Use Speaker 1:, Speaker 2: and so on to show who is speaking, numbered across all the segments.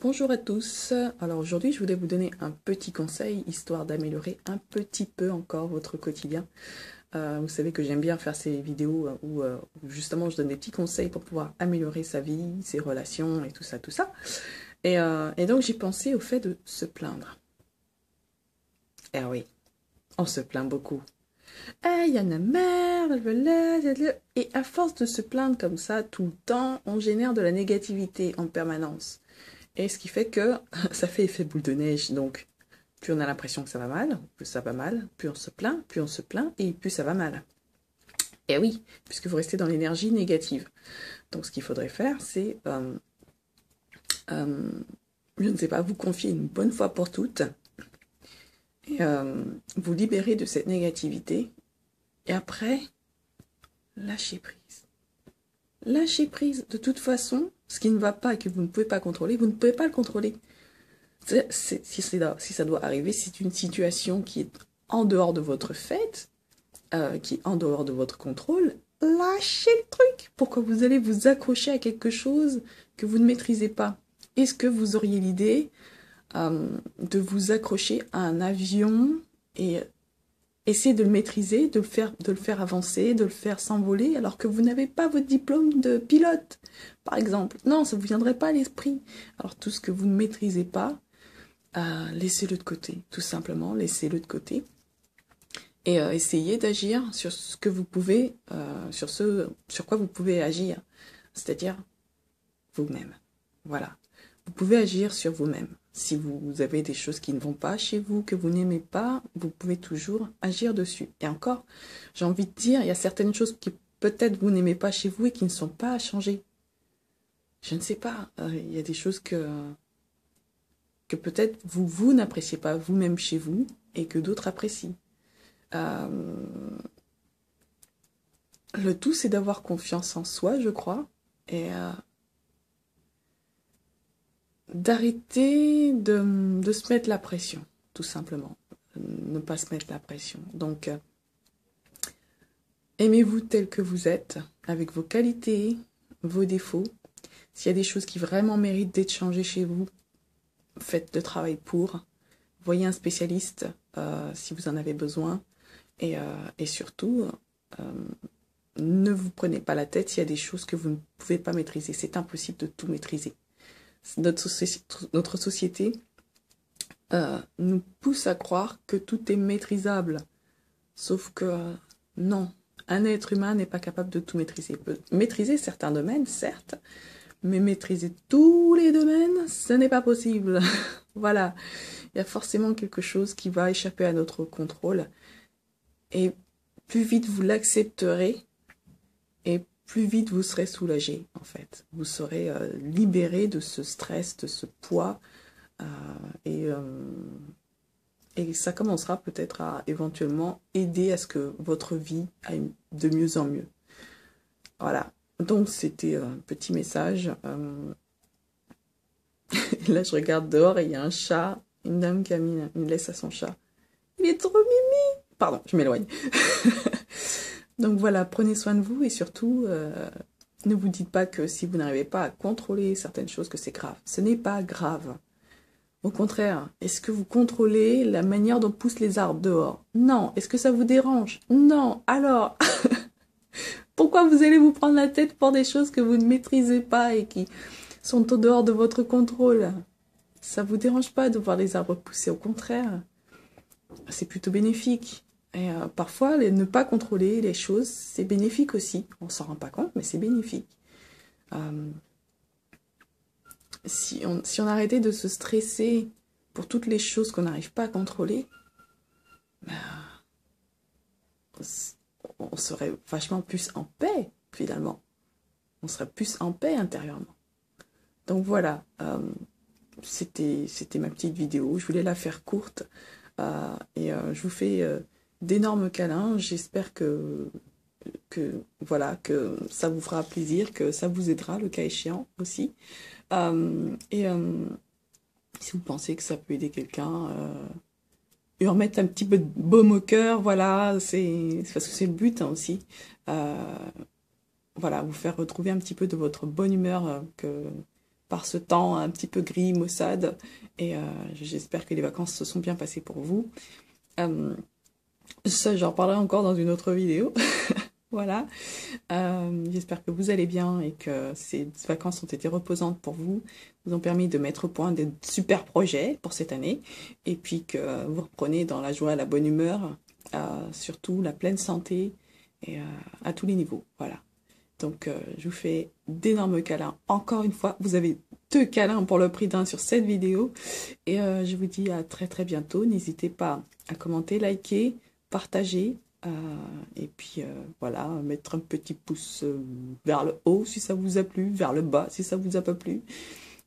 Speaker 1: Bonjour à tous. Alors aujourd'hui, je voulais vous donner un petit conseil, histoire d'améliorer un petit peu encore votre quotidien. Vous savez que j'aime bien faire ces vidéos où justement je donne des petits conseils pour pouvoir améliorer sa vie, ses relations et tout ça, tout ça. Et donc j'ai pensé au fait de se plaindre. Eh oui, on se plaint beaucoup. Ah, il y en a marre, et à force de se plaindre comme ça tout le temps, on génère de la négativité en permanence. Et ce qui fait que ça fait effet boule de neige. Donc, plus on a l'impression que ça va mal, plus ça va mal, plus on se plaint, et plus ça va mal. Et oui, puisque vous restez dans l'énergie négative. Donc, ce qu'il faudrait faire, c'est, je ne sais pas, vous confier une bonne fois pour toutes, et vous libérer de cette négativité, et après, lâcher prise. Lâcher prise. De toute façon, ce qui ne va pas et que vous ne pouvez pas contrôler, vous ne pouvez pas le contrôler. Si ça doit arriver, c'est une situation qui est en dehors de votre fait, qui est en dehors de votre contrôle. Lâchez le truc. Pourquoi vous allez vous accrocher à quelque chose que vous ne maîtrisez pas? Est-ce que vous auriez l'idée de vous accrocher à un avion et essayer de le maîtriser, de le faire avancer, de le faire s'envoler, alors que vous n'avez pas votre diplôme de pilote, par exemple? Non, ça ne vous viendrait pas à l'esprit. Alors tout ce que vous ne maîtrisez pas, laissez-le de côté, tout simplement, laissez-le de côté. Et essayez d'agir sur ce que vous pouvez, sur quoi vous pouvez agir, c'est-à-dire vous-même. Voilà. Vous pouvez agir sur vous-même. Si vous avez des choses qui ne vont pas chez vous, que vous n'aimez pas, vous pouvez toujours agir dessus. Et encore, j'ai envie de dire, il y a certaines choses qui peut-être vous n'aimez pas chez vous et qui ne sont pas à changer. Je ne sais pas, il y a des choses que peut-être vous n'appréciez pas vous-même chez vous et que d'autres apprécient. Le tout, c'est d'avoir confiance en soi, je crois, et d'arrêter de se mettre la pression, tout simplement. Ne pas se mettre la pression. Donc, aimez-vous tel que vous êtes, avec vos qualités, vos défauts. S'il y a des choses qui vraiment méritent d'être changées chez vous, faites le travail pour. Voyez un spécialiste si vous en avez besoin. Et surtout, ne vous prenez pas la tête s'il y a des choses que vous ne pouvez pas maîtriser. C'est impossible de tout maîtriser. Notre société nous pousse à croire que tout est maîtrisable. Sauf que non, un être humain n'est pas capable de tout maîtriser. Il peut maîtriser certains domaines, certes, mais maîtriser tous les domaines, ce n'est pas possible. Voilà, il y a forcément quelque chose qui va échapper à notre contrôle. Et plus vite vous l'accepterez, et plus vite vous serez soulagé, en fait. Vous serez libéré de ce stress, de ce poids, et ça commencera peut-être à éventuellement aider à ce que votre vie aille de mieux en mieux. Voilà, donc c'était un petit message. Là, je regarde dehors et il y a un chat, une dame qui a mis une laisse à son chat. Il est trop mimi. Pardon, je m'éloigne. Donc voilà, prenez soin de vous et surtout, ne vous dites pas que si vous n'arrivez pas à contrôler certaines choses, que c'est grave. Ce n'est pas grave. Au contraire, est-ce que vous contrôlez la manière dont poussent les arbres dehors? Non. Est-ce que ça vous dérange? Non. Alors, pourquoi vous allez vous prendre la tête pour des choses que vous ne maîtrisez pas et qui sont au dehors de votre contrôle? Ça vous dérange pas de voir les arbres pousser, au contraire. C'est plutôt bénéfique. Et parfois, ne pas contrôler les choses, c'est bénéfique aussi. On s'en rend pas compte, mais c'est bénéfique. Si on arrêtait de se stresser pour toutes les choses qu'on n'arrive pas à contrôler, ben, on serait vachement plus en paix, finalement. On serait plus en paix intérieurement. Donc voilà, c'était ma petite vidéo. Je voulais la faire courte. Et je vous fais d'énormes câlins. J'espère que voilà, que ça vous fera plaisir, que ça vous aidera le cas échéant aussi. Si vous pensez que ça peut aider quelqu'un, et remettre un petit peu de baume au cœur, voilà, c'est parce que c'est le but aussi. Voilà, vous faire retrouver un petit peu de votre bonne humeur par ce temps un petit peu gris, maussade. Et j'espère que les vacances se sont bien passées pour vous. Ça, j'en parlerai encore dans une autre vidéo. Voilà. J'espère que vous allez bien et que ces vacances ont été reposantes pour vous, vous ont permis de mettre au point des super projets pour cette année, et puis que vous reprenez dans la joie, la bonne humeur, surtout la pleine santé, et à tous les niveaux. Voilà. Donc, je vous fais d'énormes câlins. Encore une fois, vous avez 2 câlins pour le prix d'un sur cette vidéo. Et je vous dis à très très bientôt. N'hésitez pas à commenter, liker, partager. Et puis voilà, mettre un petit pouce vers le haut si ça vous a plu, vers le bas si ça vous a pas plu.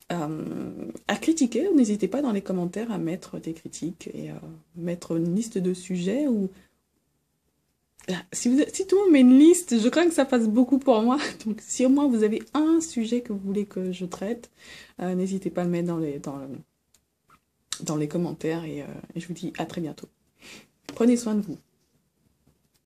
Speaker 1: À critiquer, n'hésitez pas dans les commentaires à mettre des critiques et mettre une liste de sujets ou si tout le monde met une liste, je crains que ça fasse beaucoup pour moi. Donc si au moins vous avez un sujet que vous voulez que je traite, n'hésitez pas à le mettre dans les commentaires et je vous dis à très bientôt. Prenez soin de vous.